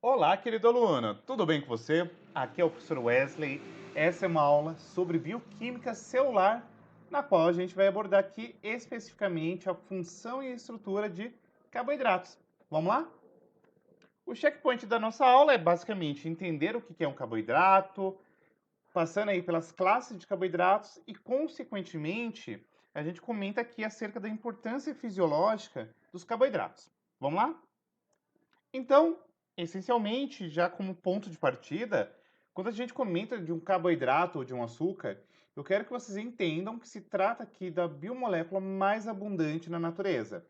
Olá, querido aluno, tudo bem com você? Aqui é o professor Wesley. Essa é uma aula sobre bioquímica celular, na qual a gente vai abordar aqui especificamente a função e a estrutura de carboidratos. Vamos lá? O checkpoint da nossa aula é basicamente entender o que é um carboidrato, passando aí pelas classes de carboidratos e, consequentemente, a gente comenta aqui acerca da importância fisiológica dos carboidratos. Vamos lá? Então, essencialmente, já como ponto de partida, quando a gente comenta de um carboidrato ou de um açúcar, eu quero que vocês entendam que se trata aqui da biomolécula mais abundante na natureza.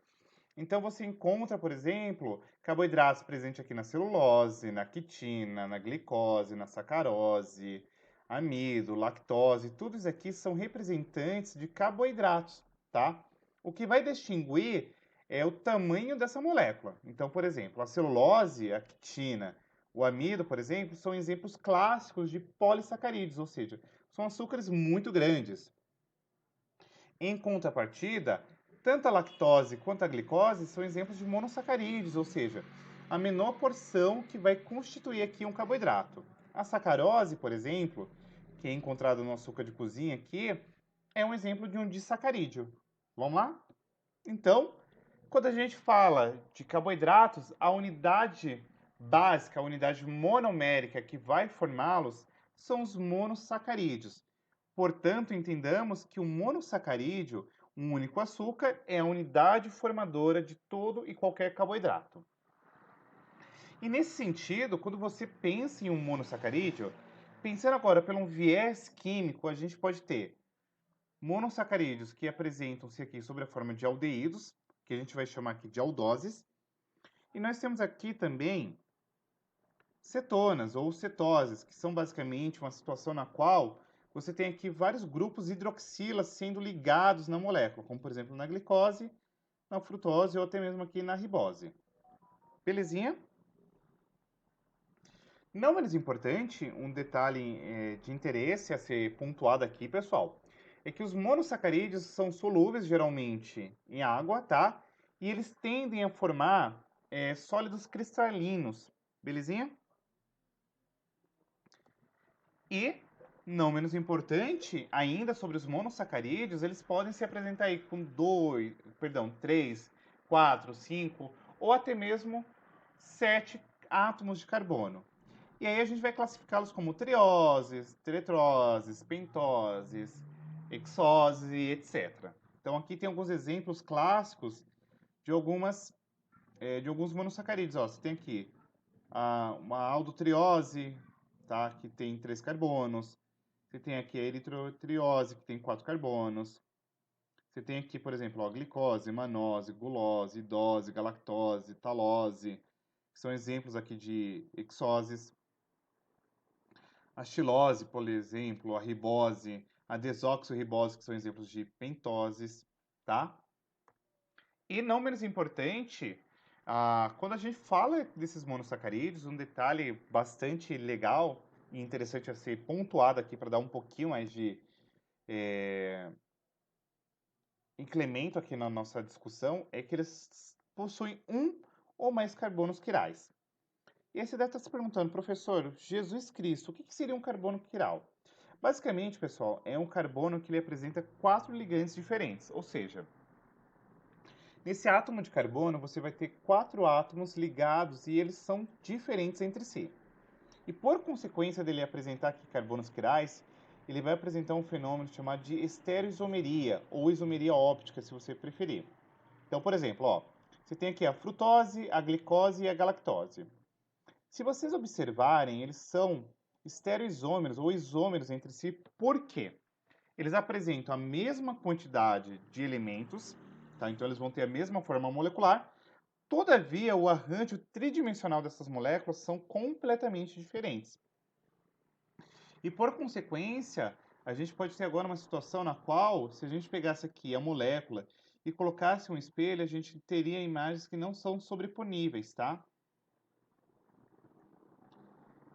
Então você encontra, por exemplo, carboidratos presentes aqui na celulose, na quitina, na glicose, na sacarose, amido, lactose, tudo isso aqui são representantes de carboidratos, tá? O que vai distinguir é o tamanho dessa molécula. Então, por exemplo, a celulose, a quitina, o amido, por exemplo, são exemplos clássicos de polissacarídeos, ou seja, são açúcares muito grandes. Em contrapartida, tanto a lactose quanto a glicose são exemplos de monossacarídeos, ou seja, a menor porção que vai constituir aqui um carboidrato. A sacarose, por exemplo, que é encontrada no açúcar de cozinha aqui, é um exemplo de um disacarídeo. Vamos lá? Então, quando a gente fala de carboidratos, a unidade básica, a unidade monomérica que vai formá-los são os monossacarídeos. Portanto, entendamos que o monossacarídeo, um único açúcar, é a unidade formadora de todo e qualquer carboidrato. E nesse sentido, quando você pensa em um monossacarídeo, pensando agora por um viés químico, a gente pode ter monossacarídeos que apresentam-se aqui sob a forma de aldeídos, que a gente vai chamar aqui de aldoses, e nós temos aqui também cetonas ou cetoses, que são basicamente uma situação na qual você tem aqui vários grupos hidroxilas sendo ligados na molécula, como por exemplo na glicose, na frutose ou até mesmo aqui na ribose. Belezinha? Não menos importante, um detalhe de interesse a ser pontuado aqui, pessoal, é que os monossacarídeos são solúveis geralmente em água, tá? E eles tendem a formar sólidos cristalinos, belezinha? E, não menos importante, ainda sobre os monossacarídeos, eles podem se apresentar aí com 3, 4, 5 ou até mesmo 7 átomos de carbono. E aí a gente vai classificá-los como trioses, teretroses, pentoses, hexoses e etc. Então aqui tem alguns exemplos clássicos de de alguns monossacarídeos. Ó, você tem aqui uma aldotriose, tá? Que tem 3 carbonos. Você tem aqui a eritrotriose, que tem 4 carbonos. Você tem aqui, por exemplo, a glicose, manose, gulose, idose, galactose, talose, que são exemplos aqui de hexoses. A xilose, por exemplo, a ribose, a desoxirribose, que são exemplos de pentoses, tá? E não menos importante, quando a gente fala desses monossacarídeos, um detalhe bastante legal e interessante a ser pontuado aqui para dar um pouquinho mais de incremento aqui na nossa discussão é que eles possuem um ou mais carbonos quirais. E aí você deve estar se perguntando, professor, Jesus Cristo, o que seria um carbono quiral? Basicamente, pessoal, é um carbono que ele apresenta 4 ligantes diferentes, ou seja, nesse átomo de carbono você vai ter 4 átomos ligados e eles são diferentes entre si. E por consequência dele apresentar aqui carbonos quirais, ele vai apresentar um fenômeno chamado de estereoisomeria, ou isomeria óptica, se você preferir. Então, por exemplo, ó, você tem aqui a frutose, a glicose e a galactose. Se vocês observarem, eles são estereoisômeros ou isômeros entre si, por quê? Eles apresentam a mesma quantidade de elementos, tá? Então eles vão ter a mesma forma molecular, todavia o arranjo tridimensional dessas moléculas são completamente diferentes. E por consequência, a gente pode ter agora uma situação na qual, se a gente pegasse aqui a molécula e colocasse um espelho, a gente teria imagens que não são sobreponíveis, tá?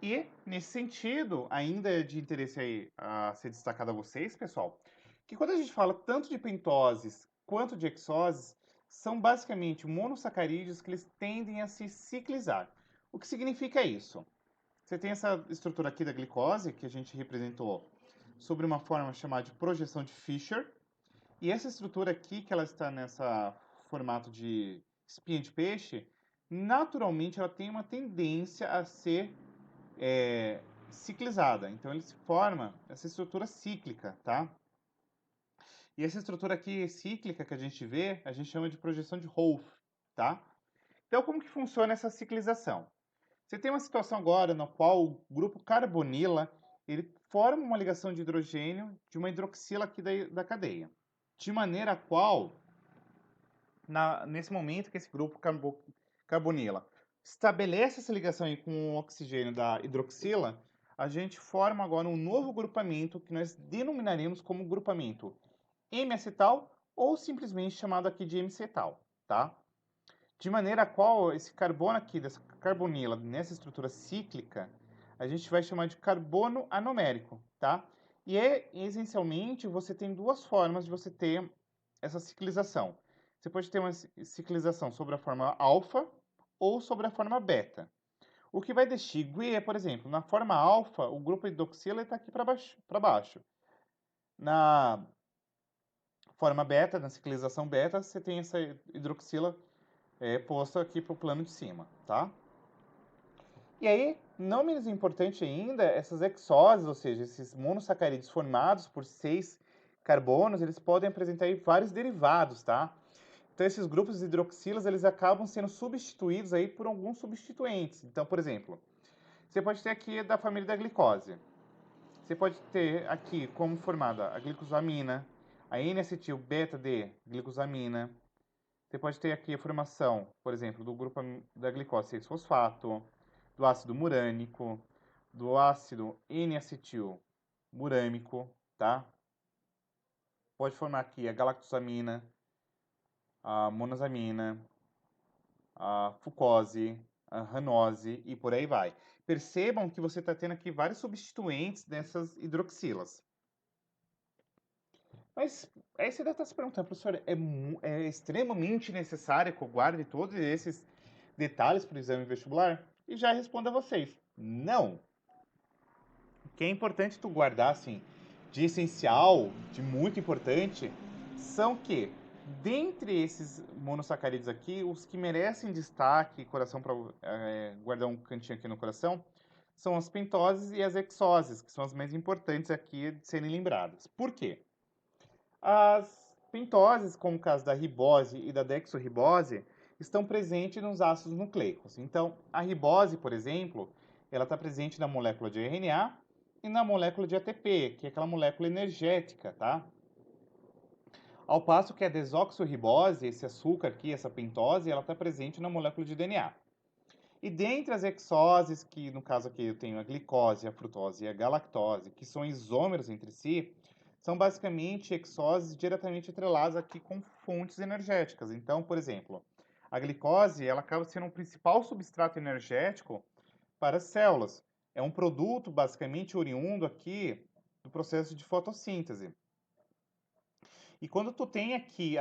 E, nesse sentido, ainda é de interesse aí a ser destacado a vocês, pessoal, que quando a gente fala tanto de pentoses quanto de hexoses, são basicamente monossacarídeos que eles tendem a se ciclizar. O que significa isso? Você tem essa estrutura aqui da glicose, que a gente representou sobre uma forma chamada de projeção de Fischer, e essa estrutura aqui, que ela está nessa formato de espinha de peixe, naturalmente ela tem uma tendência a ser ciclizada. Então ele se forma essa estrutura cíclica, tá? E essa estrutura aqui cíclica que a gente vê, a gente chama de projeção de Rolf, tá? Então como que funciona essa ciclização? Você tem uma situação agora na qual o grupo carbonila ele forma uma ligação de hidrogênio de uma hidroxila aqui da cadeia. De maneira a qual, nesse momento que esse grupo carbonila estabelece essa ligação aí com o oxigênio da hidroxila, a gente forma agora um novo grupamento que nós denominaremos como grupamento M-acetal ou simplesmente chamado aqui de M-cetal, tá? De maneira a qual esse carbono aqui, dessa carbonila, nessa estrutura cíclica, a gente vai chamar de carbono anomérico, tá? E essencialmente, você tem duas formas de você ter essa ciclização. Você pode ter uma ciclização sobre a forma alfa ou sobre a forma beta. O que vai distinguir é, por exemplo, na forma alfa, o grupo hidroxila está aqui para baixo. Na forma beta, na ciclização beta, você tem essa hidroxila posta aqui para o plano de cima, tá? E aí, não menos importante ainda, essas hexoses, ou seja, esses monossacarídeos formados por 6 carbonos, eles podem apresentar aí vários derivados, tá? Então, esses grupos de hidroxilas, eles acabam sendo substituídos aí por alguns substituintes. Então, por exemplo, você pode ter aqui da família da glicose. Você pode ter aqui como formada a glicosamina, a N-acetil-beta-D-glicosamina. Você pode ter aqui a formação, por exemplo, do grupo da glicose 6-fosfato, do ácido murânico, do ácido N-acetil murâmico, tá? Pode formar aqui a galactosamina, a monosamina, a fucose, a ranose e por aí vai. Percebam que você está tendo aqui vários substituintes dessas hidroxilas. Mas aí você deve estar se perguntando, professor, é extremamente necessário que eu guarde todos esses detalhes para o exame vestibular? E já respondo a vocês, não. O que é importante tu guardar, assim, de essencial, de muito importante, são que, dentre esses monossacarídeos aqui, os que merecem destaque, coração para guardar um cantinho aqui no coração, são as pentoses e as hexoses, que são as mais importantes aqui de serem lembradas. Por quê? As pentoses, como o caso da ribose e da dexorribose, estão presentes nos ácidos nucleicos. Então, a ribose, por exemplo, ela está presente na molécula de RNA e na molécula de ATP, que é aquela molécula energética, tá? Ao passo que a desoxirribose, esse açúcar aqui, essa pentose, ela está presente na molécula de DNA. E dentre as hexoses, que no caso aqui eu tenho a glicose, a frutose e a galactose, que são isômeros entre si, são basicamente hexoses diretamente atreladas aqui com fontes energéticas. Então, por exemplo, a glicose ela acaba sendo o principal substrato energético para as células. É um produto basicamente oriundo aqui do processo de fotossíntese. E quando tu tem aqui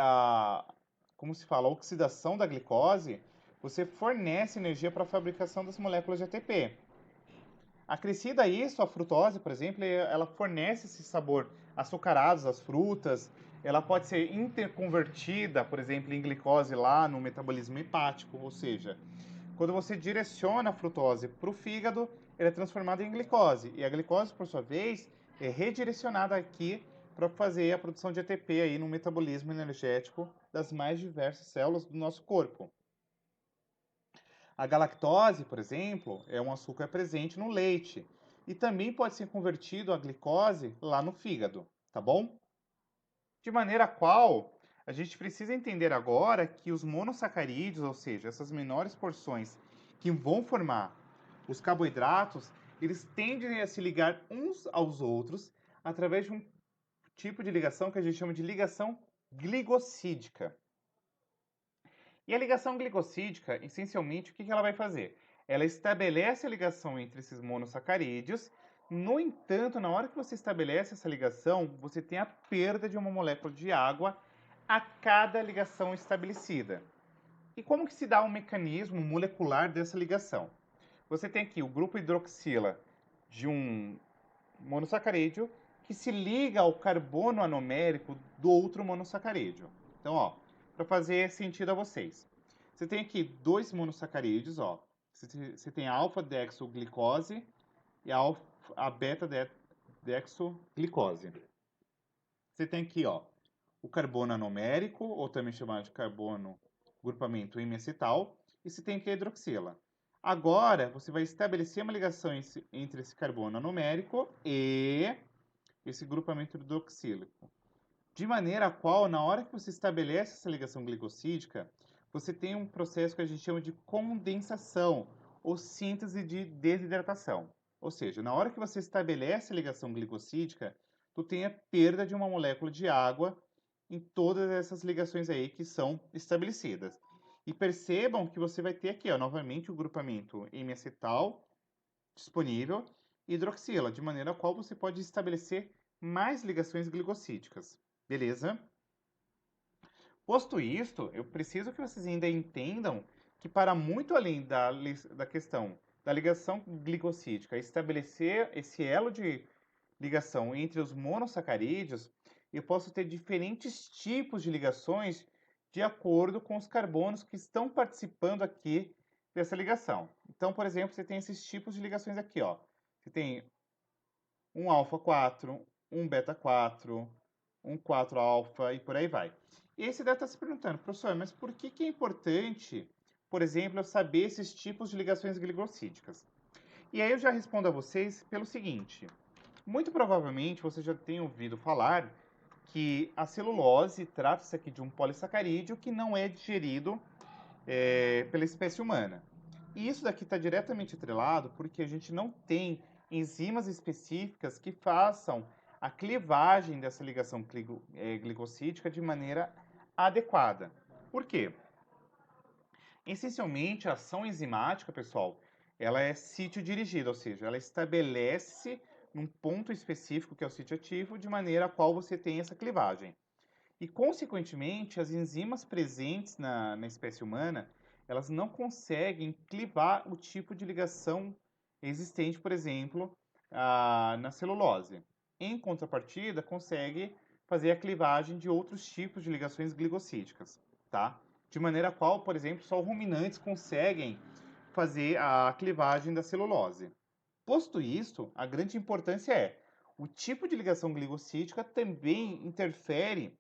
como se fala, a oxidação da glicose, você fornece energia para a fabricação das moléculas de ATP. Acrescida a isso, a frutose, por exemplo, ela fornece esse sabor açucarado às frutas, ela pode ser interconvertida, por exemplo, em glicose lá no metabolismo hepático, ou seja, quando você direciona a frutose para o fígado, ela é transformada em glicose, e a glicose, por sua vez, é redirecionada aqui para fazer a produção de ATP aí no metabolismo energético das mais diversas células do nosso corpo. A galactose, por exemplo, é um açúcar presente no leite e também pode ser convertido a glicose lá no fígado, tá bom? De maneira qual a gente precisa entender agora que os monossacarídeos, ou seja, essas menores porções que vão formar os carboidratos, eles tendem a se ligar uns aos outros através de um tipo de ligação que a gente chama de ligação glicosídica. E a ligação glicosídica, essencialmente, o que ela vai fazer? Ela estabelece a ligação entre esses monossacarídeos. No entanto, na hora que você estabelece essa ligação, você tem a perda de uma molécula de água a cada ligação estabelecida. E como que se dá o mecanismo molecular dessa ligação? você tem aqui o grupo hidroxila de um monossacarídeo que se liga ao carbono anomérico do outro monossacarídeo. Então, ó, para fazer sentido a vocês. Você tem aqui dois monossacarídeos, ó. Você tem a alfa-dexoglicose e a beta-dexoglicose. Você tem aqui, ó, o carbono anomérico, ou também chamado de carbono grupamento imiacetal, e você tem aqui a hidroxila. Agora, você vai estabelecer uma ligação entre esse carbono anomérico e esse grupamento hidroxílico. De maneira a qual, na hora que você estabelece essa ligação glicosídica, você tem um processo que a gente chama de condensação ou síntese de desidratação. Ou seja, na hora que você estabelece a ligação glicosídica, tu tem a perda de uma molécula de água em todas essas ligações aí que são estabelecidas. E percebam que você vai ter aqui, ó, novamente, o grupamento M-acetal disponível e hidroxila, de maneira a qual você pode estabelecer mais ligações glicosídicas. Beleza? Posto isto, eu preciso que vocês ainda entendam que para muito além da questão da ligação glicosídica, estabelecer esse elo de ligação entre os monossacarídeos, eu posso ter diferentes tipos de ligações de acordo com os carbonos que estão participando aqui dessa ligação. Então, por exemplo, você tem esses tipos de ligações aqui, ó. Você tem um alfa 4, um beta 4, um 4 alfa e por aí vai. E aí você deve estar se perguntando, professor, mas por que é importante, por exemplo, eu saber esses tipos de ligações glicosídicas? E aí eu já respondo a vocês pelo seguinte. Muito provavelmente você já tem ouvido falar que a celulose trata-se aqui de um polissacarídeo que não é digerido pela espécie humana. E isso daqui está diretamente atrelado porque a gente não tem enzimas específicas que façam a clivagem dessa ligação glicosídica de maneira adequada. Por quê? Essencialmente, a ação enzimática, pessoal, ela é sítio dirigida, ou seja, ela estabelece num ponto específico, que é o sítio ativo, de maneira a qual você tem essa clivagem. E, consequentemente, as enzimas presentes na espécie humana, elas não conseguem clivar o tipo de ligação existente, por exemplo, na celulose. Em contrapartida, consegue fazer a clivagem de outros tipos de ligações glicosídicas, tá? De maneira a qual, por exemplo, só ruminantes conseguem fazer a clivagem da celulose. Posto isto, a grande importância é o tipo de ligação glicosídica também interfere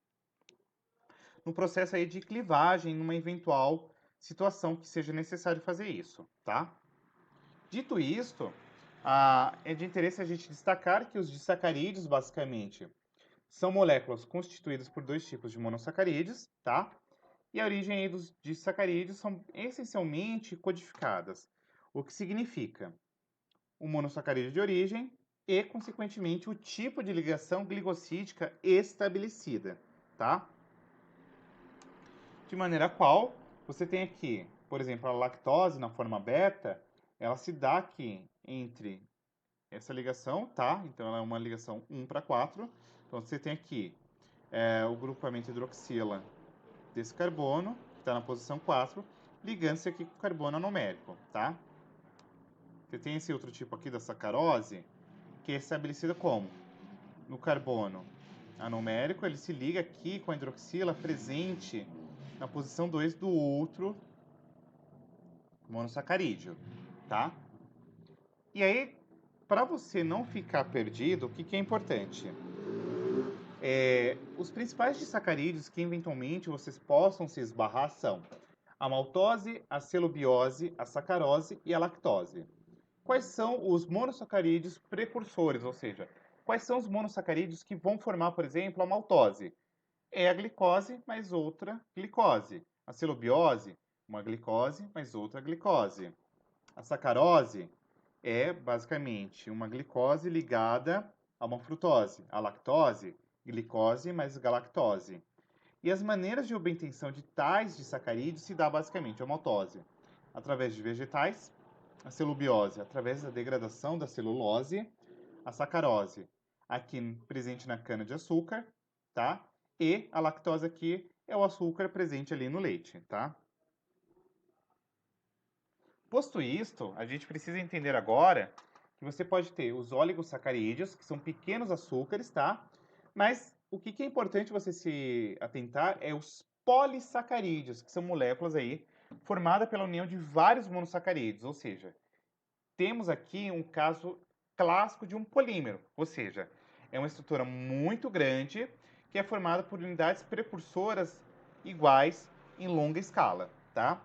no processo aí de clivagem, numa eventual situação que seja necessário fazer isso, tá? Dito isto, é de interesse a gente destacar que os disacarídeos, basicamente, são moléculas constituídas por dois tipos de monossacarídeos, tá? E a origem aí dos disacarídeos são essencialmente codificadas, o que significa o monossacarídeo de origem e, consequentemente, o tipo de ligação glicosídica estabelecida, tá? De maneira a qual você tem aqui, por exemplo, a lactose na forma beta, ela se dá aqui entre essa ligação, tá? Então ela é uma ligação 1 para 4. Então você tem aqui o grupamento hidroxila desse carbono, que está na posição 4, ligando-se aqui com o carbono anomérico, tá? Você tem esse outro tipo aqui da sacarose, que é estabelecida como? No carbono anomérico, ele se liga aqui com a hidroxila presente na posição 2 do outro monossacarídeo, tá? E aí, para você não ficar perdido, o que é importante? Os principais disacarídeos que eventualmente vocês possam se esbarrar são a maltose, a celubiose, a sacarose e a lactose. Quais são os monossacarídeos precursores, ou seja, quais são os monossacarídeos que vão formar, por exemplo, a maltose? É a glicose mais outra glicose. A celubiose, uma glicose mais outra glicose. A sacarose é basicamente uma glicose ligada a uma frutose. A lactose, glicose mais galactose. E as maneiras de obtenção de tais disacarídeos se dá basicamente a maltose através de vegetais, a celubiose através da degradação da celulose, a sacarose aqui presente na cana de açúcar, tá? E a lactose aqui é o açúcar presente ali no leite, tá? Posto isto, a gente precisa entender agora que você pode ter os oligosacarídeos, que são pequenos açúcares, tá? Mas o que é importante você se atentar é os polissacarídeos, que são moléculas aí formadas pela união de vários monossacarídeos, ou seja, temos aqui um caso clássico de um polímero, ou seja, é uma estrutura muito grande que é formada por unidades precursoras iguais em longa escala, tá?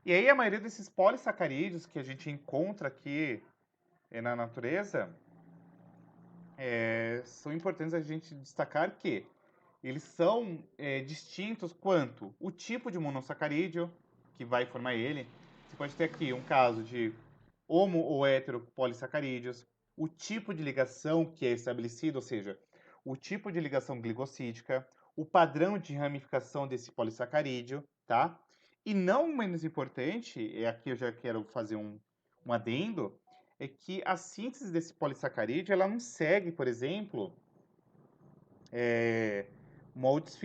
E aí a maioria desses polissacarídeos que a gente encontra aqui na natureza são importantes a gente destacar que eles são distintos quanto o tipo de monossacarídeo que vai formar ele. Você pode ter aqui um caso de homo ou hétero polissacarídeos, o tipo de ligação que é estabelecido, ou seja, o tipo de ligação glicosídica, o padrão de ramificação desse polissacarídeo, tá? E não menos importante, aqui eu já quero fazer um adendo, é que a síntese desse polissacarídeo, ela não segue, por exemplo, moldes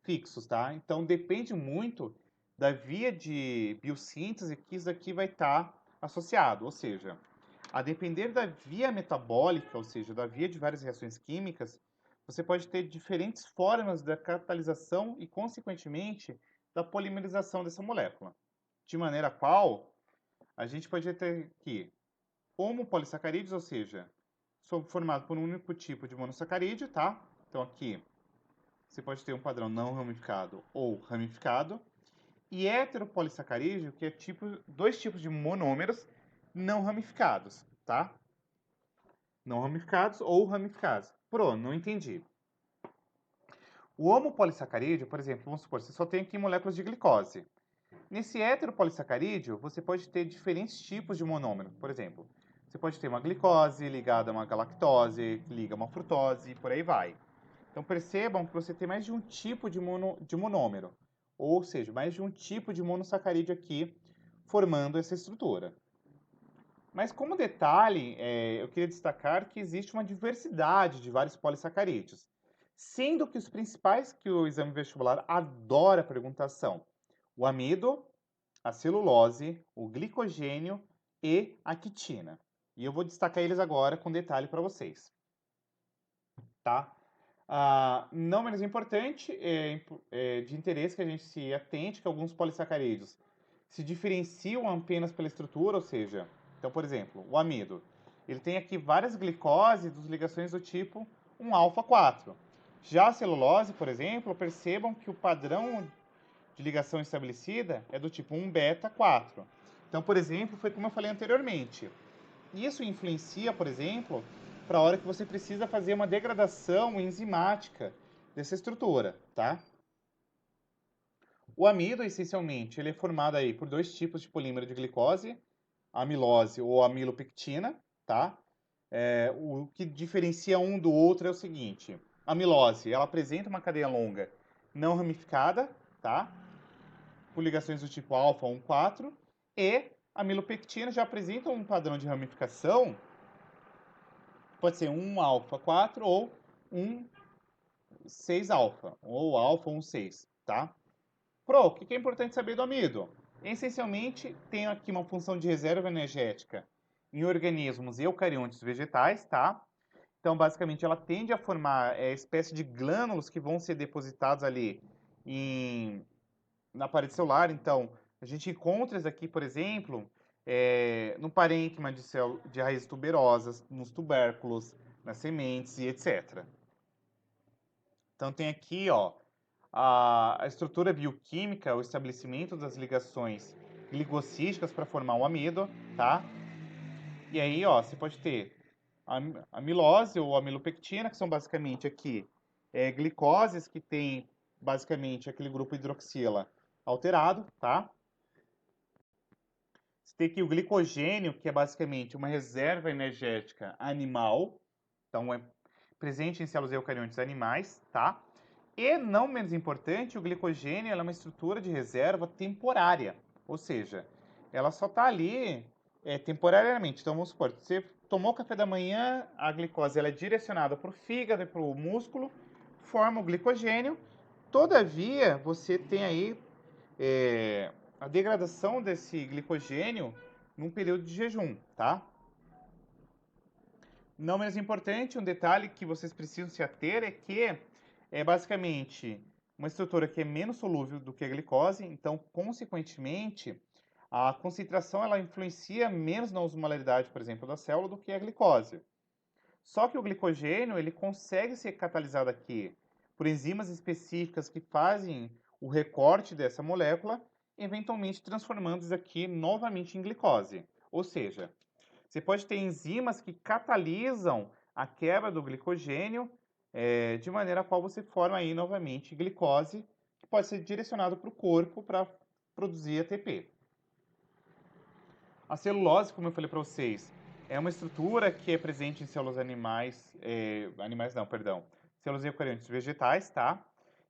fixos, tá? Então depende muito da via de biossíntese que isso aqui vai estar associado, ou seja, a depender da via metabólica, ou seja, da via de várias reações químicas, você pode ter diferentes formas da catalisação e, consequentemente, da polimerização dessa molécula. De maneira qual a gente pode ter aqui homopolissacarídeos, ou seja, são formados por um único tipo de monossacarídeo, tá? Então aqui você pode ter um padrão não ramificado ou ramificado. E heteropolissacarídeo, que é dois tipos de monômeros não ramificados, tá? Não ramificados ou ramificados. Pronto, não entendi. O homopolissacarídeo, por exemplo, vamos supor, você só tem aqui moléculas de glicose. Nesse heteropolissacarídeo, você pode ter diferentes tipos de monômero. Por exemplo, você pode ter uma glicose ligada a uma galactose, que liga a uma frutose, e por aí vai. Então percebam que você tem mais de um tipo de monômero, ou seja, mais de um tipo de monossacarídeo aqui formando essa estrutura. Mas como detalhe, eu queria destacar que existe uma diversidade de vários polissacarídeos, sendo que os principais que o exame vestibular adora perguntar são o amido, a celulose, o glicogênio e a quitina. E eu vou destacar eles agora com detalhe para vocês, tá? Não menos importante, de interesse que a gente se atente que alguns polissacarídeos se diferenciam apenas pela estrutura, ou seja, então, por exemplo, o amido, ele tem aqui várias glicoses dos ligações do tipo 1-alfa-4. Já a celulose, por exemplo, percebam que o padrão de ligação estabelecida é do tipo 1-beta-4. Então, por exemplo, foi como eu falei anteriormente. Isso influencia, por exemplo, para a hora que você precisa fazer uma degradação enzimática dessa estrutura, tá? O amido, essencialmente, ele é formado aí por dois tipos de polímero de glicose, a amilose ou amilopectina, tá? O que diferencia um do outro é o seguinte: a amilose, ela apresenta uma cadeia longa não ramificada, tá? Por ligações do tipo alfa 1,4, e a amilopectina já apresenta um padrão de ramificação, pode ser um alfa 4 ou um 6 alfa, ou alfa 1, 6, tá? O que é importante saber do amido? Essencialmente, tem aqui uma função de reserva energética em organismos eucariontes vegetais, tá? Então, basicamente, ela tende a formar espécie de glânulos que vão ser depositados ali na parede celular. Então, a gente encontra isso aqui, por exemplo, no parênquima de raízes tuberosas, nos tubérculos, nas sementes e etc. Então, tem aqui, ó, a estrutura bioquímica, o estabelecimento das ligações glicosídicas para formar o amido, tá? E aí, ó, você pode ter a amilose ou amilopectina, que são basicamente aqui glicoses que tem basicamente aquele grupo hidroxila alterado, tá? Você tem aqui o glicogênio, que é basicamente uma reserva energética animal, então é presente em células eucariontes animais, tá? E, não menos importante, o glicogênio é uma estrutura de reserva temporária, ou seja, ela só está ali temporariamente. Então, vamos supor, você tomou café da manhã, a glicose ela é direcionada para o fígado e para o músculo, forma o glicogênio, todavia, você tem aí a degradação desse glicogênio num período de jejum, tá? Não menos importante, um detalhe que vocês precisam se ater é que é basicamente uma estrutura que é menos solúvel do que a glicose, então, consequentemente, a concentração ela influencia menos na osmolaridade, por exemplo, da célula do que a glicose. Só que o glicogênio ele consegue ser catalisado aqui por enzimas específicas que fazem o recorte dessa molécula, eventualmente transformando isso aqui novamente em glicose. Ou seja, você pode ter enzimas que catalisam a quebra do glicogênio, de maneira a qual você forma aí novamente glicose, que pode ser direcionado para o corpo para produzir ATP. A celulose, como eu falei para vocês, é uma estrutura que é presente em células animais, células eucariotas vegetais, tá?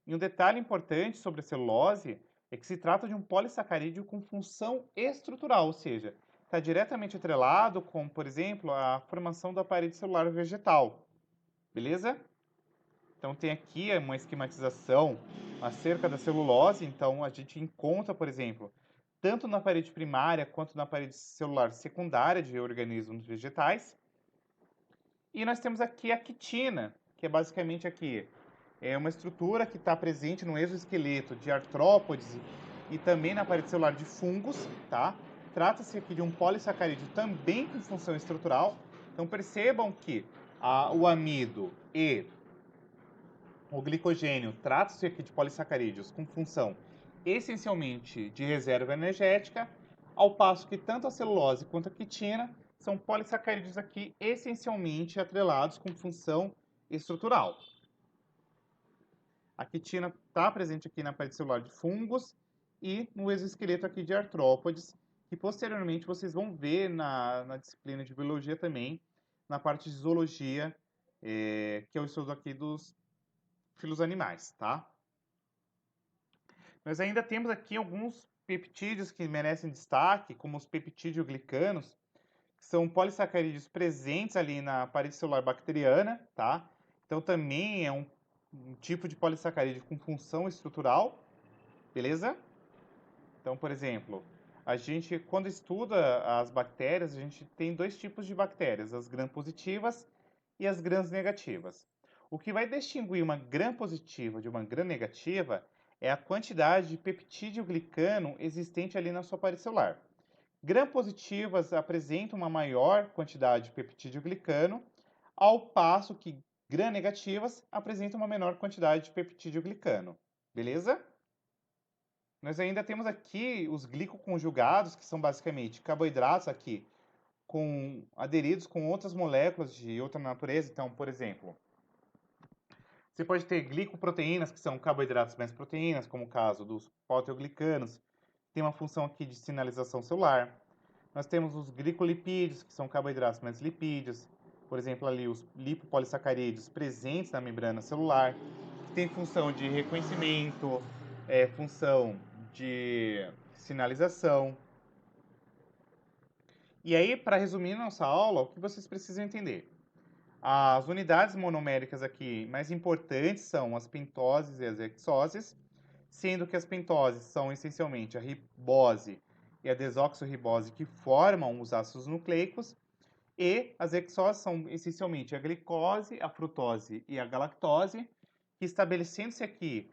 E um detalhe importante sobre a celulose é que se trata de um polissacarídeo com função estrutural, ou seja, está diretamente atrelado com, por exemplo, a formação da parede celular vegetal, beleza? Então tem aqui uma esquematização acerca da celulose, então a gente encontra, por exemplo, tanto na parede primária quanto na parede celular secundária de organismos vegetais. E nós temos aqui a quitina, que é basicamente aqui uma estrutura que está presente no exoesqueleto de artrópodes e também na parede celular de fungos, tá? Trata-se aqui de um polissacarídeo também com função estrutural. Então percebam que o amido e o glicogênio trata-se aqui de polissacarídeos com função essencialmente de reserva energética, ao passo que tanto a celulose quanto a quitina são polissacarídeos aqui essencialmente atrelados com função estrutural. A quitina está presente aqui na parede celular de fungos e no exoesqueleto aqui de artrópodes, que posteriormente vocês vão ver na disciplina de biologia também, na parte de zoologia, que é o estudo aqui dos filos animais, tá? Nós ainda temos aqui alguns peptídeos que merecem destaque, como os peptídeo-glicanos, que são polissacarídeos presentes ali na parede celular bacteriana, tá? Então também é um tipo de polissacarídeo com função estrutural, beleza? Então, por exemplo, a gente, quando estuda as bactérias, a gente tem dois tipos de bactérias, as gram-positivas e as gram-negativas. O que vai distinguir uma gram-positiva de uma gram-negativa é a quantidade de peptídeo glicano existente ali na sua parede celular. Gram-positivas apresentam uma maior quantidade de peptídeo glicano, ao passo que gram-negativas apresentam uma menor quantidade de peptídeo glicano. Beleza? Nós ainda temos aqui os glicoconjugados, que são basicamente carboidratos aqui aderidos com outras moléculas de outra natureza. Então, por exemplo, você pode ter glicoproteínas, que são carboidratos mais proteínas, como o caso dos proteoglicanos, que tem uma função aqui de sinalização celular. Nós temos os glicolipídios, que são carboidratos mais lipídios, por exemplo, ali os lipopolissacarídeos presentes na membrana celular, que tem função de reconhecimento, função de sinalização. E aí, para resumir nossa aula, o que vocês precisam entender? As unidades monoméricas aqui mais importantes são as pentoses e as hexoses, sendo que as pentoses são essencialmente a ribose e a desoxirribose que formam os ácidos nucleicos, e as hexoses são essencialmente a glicose, a frutose e a galactose, que estabelecendo-se aqui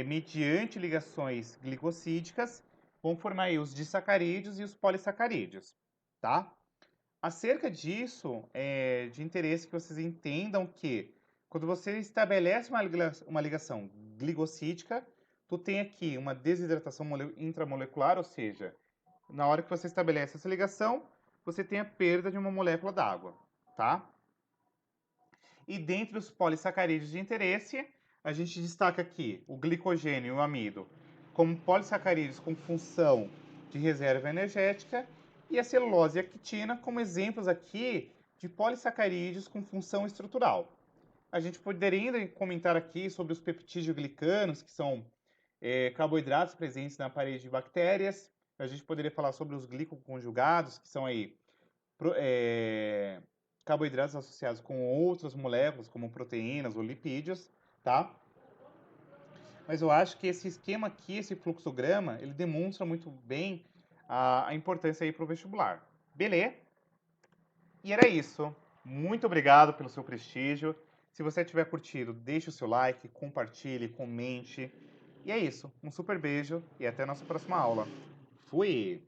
mediante ligações glicosídicas, vão formar aí os disacarídeos e os polissacarídeos, tá? Acerca disso, é de interesse que vocês entendam que quando você estabelece uma ligação glicosídica, tu tem aqui uma desidratação intramolecular, ou seja, na hora que você estabelece essa ligação, você tem a perda de uma molécula d'água, tá? E dentre os polissacarídeos de interesse, a gente destaca aqui o glicogênio e o amido como polissacarídeos com função de reserva energética e a celulose e a quitina como exemplos aqui de polissacarídeos com função estrutural. A gente poderia ainda comentar aqui sobre os peptídeo-glicanos, que são carboidratos presentes na parede de bactérias. A gente poderia falar sobre os glicoconjugados, que são aí carboidratos associados com outras moléculas, como proteínas ou lipídios, tá? Mas eu acho que esse esquema aqui, esse fluxograma, ele demonstra muito bem a importância aí para o vestibular, Beleza? E era isso. Muito obrigado pelo seu prestígio. Se você tiver curtido, deixe o seu like, compartilhe, comente. E é isso. Um super beijo e até a nossa próxima aula. Fui!